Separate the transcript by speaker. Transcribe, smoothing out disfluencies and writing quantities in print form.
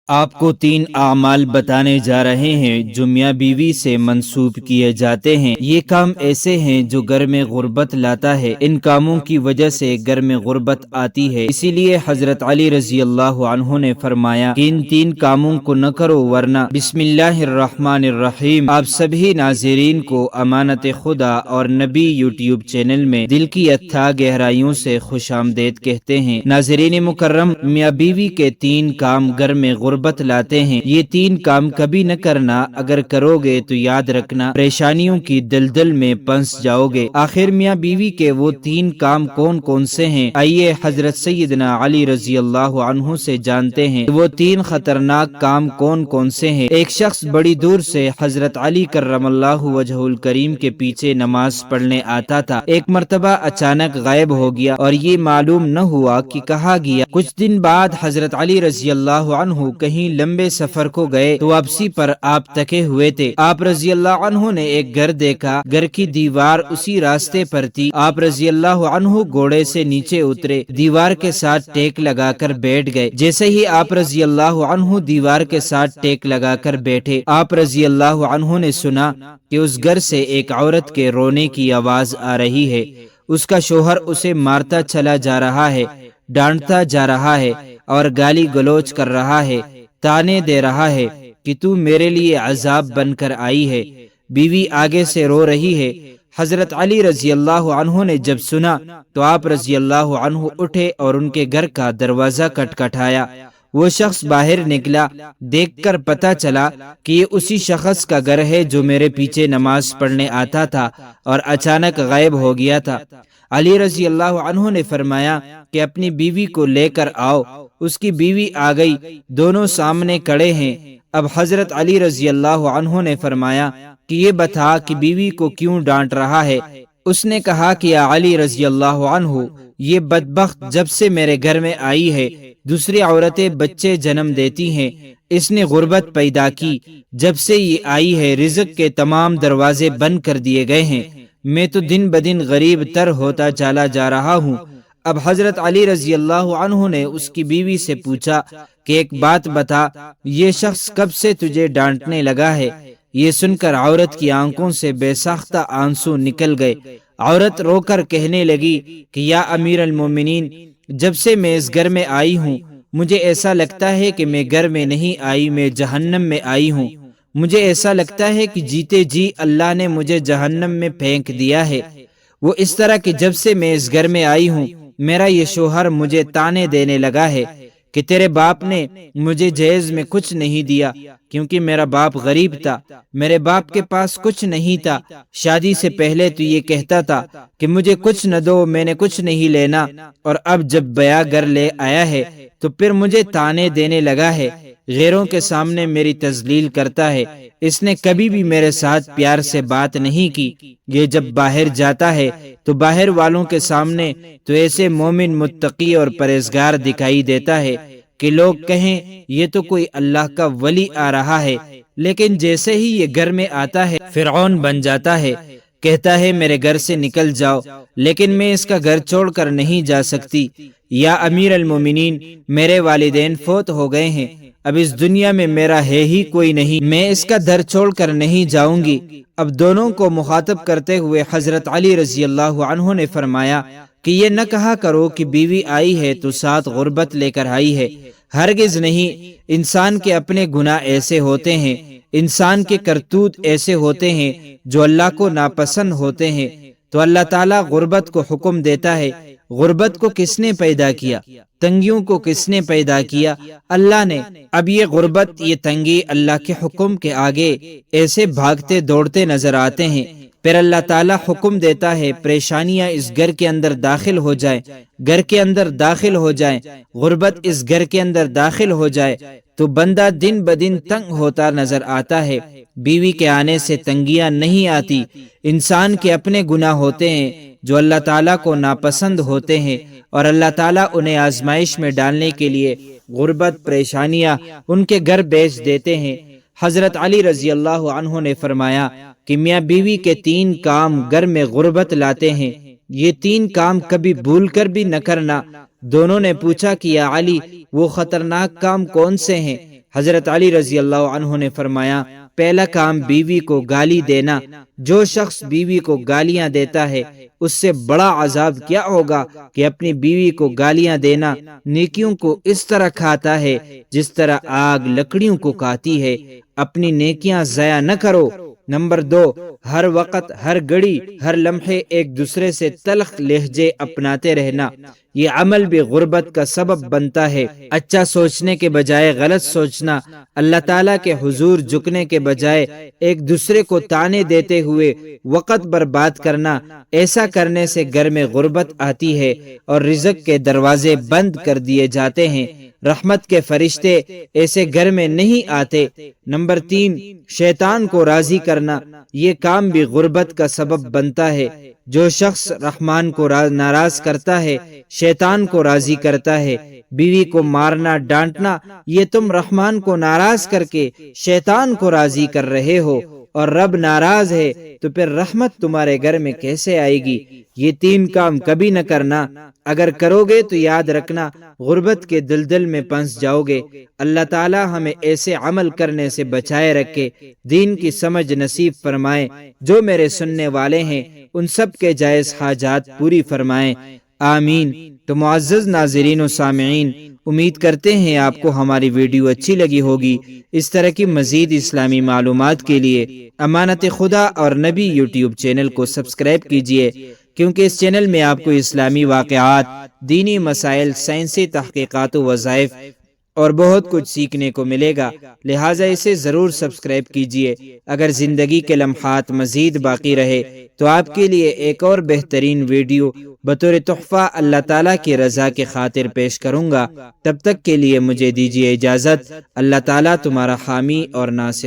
Speaker 1: آپ کو 3 اعمال بتانے جا رہے ہیں جو میاں بیوی سے منسوب کیے جاتے ہیں۔ یہ کام ایسے ہیں جو گھر میں غربت لاتا ہے۔ ان کاموں کی وجہ سے گھر میں غربت آتی ہے، اسی لیے حضرت علی رضی اللہ عنہ نے فرمایا کہ ان 3 کاموں کو نہ کرو ورنہ بسم اللہ الرحمن الرحیم۔ آپ سبھی ناظرین کو امانت خدا اور نبی یوٹیوب چینل میں دل کی اتھا گہرائیوں سے خوش آمدید کہتے ہیں۔ ناظرین مکرم، میاں بیوی کے 3 کام گھر میں غربت لاتے ہیں۔ یہ 3 کام کبھی نہ کرنا، اگر کرو گے تو یاد رکھنا پریشانیوں کی دلدل میں پھنس جاؤ گے۔ آخر میاں بیوی کے وہ 3 کام کون کون سے ہیں؟ آئیے حضرت سیدنا علی رضی اللہ عنہ سے جانتے ہیں وہ 3 خطرناک کام کون کون سے ہیں۔ ایک شخص بڑی دور سے حضرت علی کرم اللہ وجہہ الکریم کے پیچھے نماز پڑھنے آتا تھا۔ ایک مرتبہ اچانک غائب ہو گیا اور یہ معلوم نہ ہوا کہ کہاں گیا۔ کچھ دن بعد حضرت علی رضی اللہ عنہ کہیں لمبے سفر کو گئے تو واپسی پر آپ تکے ہوئے تھے۔ آپ رضی اللہ عنہ نے ایک گھر دیکھا، گھر کی دیوار اسی راستے پر تھی۔ آپ رضی اللہ عنہ گھوڑے سے نیچے اترے، دیوار کے ساتھ ٹیک لگا کر بیٹھ گئے۔ جیسے ہی آپ رضی اللہ عنہ دیوار کے ساتھ ٹیک لگا کر بیٹھے، آپ رضی اللہ عنہ نے سنا کہ اس گھر سے ایک عورت کے رونے کی آواز آ رہی ہے۔ اس کا شوہر اسے مارتا چلا جا رہا ہے، ڈانٹتا جا رہا ہے اور گالی گلوچ کر رہا ہے، تانے دے رہا ہے کہ تو میرے لیے عذاب بن کر آئی ہے۔ بیوی آگے سے رو رہی ہے۔ حضرت علی رضی اللہ عنہ نے جب سنا تو آپ رضی اللہ عنہ اٹھے اور ان کے گھر کا دروازہ کھٹکھٹایا۔ وہ شخص باہر نکلا، دیکھ کر پتہ چلا کہ یہ اسی شخص کا گھر ہے جو میرے پیچھے نماز پڑھنے آتا تھا اور اچانک غائب ہو گیا تھا۔ علی رضی اللہ عنہ نے فرمایا کہ اپنی بیوی کو لے کر آؤ۔ اس کی بیوی آ گئی، دونوں سامنے کھڑے ہیں۔ اب حضرت علی رضی اللہ عنہ نے فرمایا کہ یہ بتا کہ بیوی کو کیوں ڈانٹ رہا ہے؟ اس نے کہا کہ یا علی رضی اللہ عنہ، یہ بدبخت جب سے میرے گھر میں آئی ہے دوسری عورتیں بچے جنم دیتی ہیں، اس نے غربت پیدا کی۔ جب سے یہ آئی ہے رزق کے تمام دروازے بند کر دیے گئے ہیں، میں تو دن بدن غریب تر ہوتا چلا جا رہا ہوں۔ اب حضرت علی رضی اللہ عنہ نے اس کی بیوی سے پوچھا کہ ایک بات بتا، یہ شخص کب سے تجھے ڈانٹنے لگا ہے؟ یہ سن کر عورت کی آنکھوں سے بے ساختہ آنسو نکل گئے۔ عورت رو کر کہنے لگی کہ یا امیر المومنین، جب سے میں اس گھر میں آئی ہوں مجھے ایسا لگتا ہے کہ میں گھر میں نہیں آئی، میں جہنم میں آئی ہوں۔ مجھے ایسا لگتا ہے کہ جیتے جی اللہ نے مجھے جہنم میں پھینک دیا ہے۔ وہ اس طرح کہ جب سے میں اس گھر میں آئی ہوں میرا یہ شوہر مجھے تانے دینے لگا ہے کہ تیرے باپ نے مجھے جہیز میں کچھ نہیں دیا کیونکہ میرا باپ غریب تھا، میرے باپ کے پاس کچھ نہیں تھا۔ شادی سے پہلے تو یہ کہتا تھا کہ مجھے کچھ نہ دو، میں نے کچھ نہیں لینا، اور اب جب بیاہ گھر لے آیا ہے تو پھر مجھے تانے دینے لگا ہے، غیروں کے سامنے میری تذلیل کرتا ہے۔ اس نے کبھی بھی میرے ساتھ پیار سے بات نہیں کی۔ یہ جب باہر جاتا ہے تو باہر والوں کے سامنے تو ایسے مومن، متقی اور پرہیزگار دکھائی دیتا ہے کہ لوگ کہیں یہ تو کوئی اللہ کا ولی آ رہا ہے، لیکن جیسے ہی یہ گھر میں آتا ہے فرعون بن جاتا ہے۔ کہتا ہے میرے گھر سے نکل جاؤ، لیکن میں اس کا گھر چھوڑ کر نہیں جا سکتی۔ یا امیر المومنین، میرے والدین فوت ہو گئے ہیں، اب اس دنیا میں میرا ہے ہی کوئی نہیں، میں اس کا در چھوڑ کر نہیں جاؤں گی۔ اب دونوں کو مخاطب کرتے ہوئے حضرت علی رضی اللہ عنہ نے فرمایا کہ یہ نہ کہا کرو کہ بیوی آئی ہے تو ساتھ غربت لے کر آئی ہے، ہرگز نہیں۔ انسان کے اپنے گناہ ایسے ہوتے ہیں، انسان کے کرتوت ایسے ہوتے ہیں جو اللہ کو ناپسند ہوتے ہیں، تو اللہ تعالیٰ غربت کو حکم دیتا ہے۔ غربت کو کس نے پیدا کیا؟ تنگیوں کو کس نے پیدا کیا؟ اللہ نے۔ اب یہ غربت، یہ تنگی اللہ کے حکم کے آگے ایسے بھاگتے دوڑتے نظر آتے ہیں۔ پھر اللہ تعالیٰ حکم دیتا ہے پریشانیاں اس گھر کے اندر داخل ہو جائیں، گھر کے اندر داخل ہو جائیں، غربت اس گھر کے اندر داخل ہو جائے تو بندہ دن بدن تنگ ہوتا نظر آتا ہے۔ بیوی کے آنے سے تنگیاں نہیں آتی، انسان کے اپنے گناہ ہوتے ہیں جو اللہ تعالیٰ کو ناپسند ہوتے ہیں، اور اللہ تعالیٰ انہیں آزمائش میں ڈالنے کے لیے غربت، پریشانیاں ان کے گھر بھیج دیتے ہیں۔ حضرت علی رضی اللہ عنہ نے فرمایا کہ میاں بیوی کے 3 کام گھر میں غربت لاتے ہیں، یہ 3 کام کبھی بھول کر بھی نہ کرنا۔ دونوں نے پوچھا کہ یا علی، وہ خطرناک کام کون سے ہیں؟ حضرت علی رضی اللہ عنہ نے فرمایا، پہلا کام بیوی کو گالی دینا۔ جو شخص بیوی کو گالیاں دیتا ہے اس سے بڑا عذاب کیا ہوگا کہ اپنی بیوی کو گالیاں دینا نیکیوں کو اس طرح کھاتا ہے جس طرح آگ لکڑیوں کو کھاتی ہے۔ اپنی نیکیاں ضائع نہ کرو۔ نمبر 2، ہر وقت، ہر گھڑی، ہر لمحے ایک دوسرے سے تلخ لہجے اپناتے رہنا۔ یہ عمل بھی غربت کا سبب بنتا ہے۔ اچھا سوچنے کے بجائے غلط سوچنا، اللہ تعالیٰ کے حضور جھکنے کے بجائے ایک دوسرے کو طعنے دیتے ہوئے وقت برباد کرنا، ایسا کرنے سے گھر میں غربت آتی ہے اور رزق کے دروازے بند کر دیے جاتے ہیں۔ رحمت کے فرشتے ایسے گھر میں نہیں آتے۔ نمبر 3، شیطان کو راضی کرنا، یہ کام بھی غربت کا سبب بنتا ہے۔ جو شخص رحمان کو ناراض کرتا ہے شیطان کو راضی کرتا ہے۔ بیوی کو مارنا ڈانٹنا، یہ تم رحمان کو ناراض کر کے شیطان کو راضی کر رہے ہو، اور رب ناراض ہے تو پھر رحمت تمہارے گھر میں کیسے آئے گی؟ یہ 3 کام کبھی نہ کرنا۔ اگر کرو گے تو یاد رکھنا غربت کے دلدل میں پھنس جاؤ گے۔ اللہ تعالی ہمیں ایسے عمل کرنے سے بچائے رکھے، دین کی سمجھ نصیب فرمائے۔ جو میرے سننے والے ہیں ان سب کے جائز حاجات پوری فرمائیں، آمین۔ تو معزز ناظرین و سامعین، امید کرتے ہیں آپ کو ہماری ویڈیو اچھی لگی ہوگی۔ اس طرح کی مزید اسلامی معلومات کے لیے امانت خدا اور نبی یوٹیوب چینل کو سبسکرائب کیجئے، کیونکہ اس چینل میں آپ کو اسلامی واقعات، دینی مسائل، سائنسی تحقیقات و وظائف اور بہت کچھ سیکھنے کو ملے گا، لہٰذا اسے ضرور سبسکرائب کیجئے۔ اگر زندگی کے لمحات مزید باقی رہے تو آپ کے لیے ایک اور بہترین ویڈیو بطور تحفہ اللہ تعالیٰ کی رضا کی خاطر پیش کروں گا۔ تب تک کے لیے مجھے دیجیے اجازت۔ اللہ تعالیٰ تمہارا حامی اور ناصر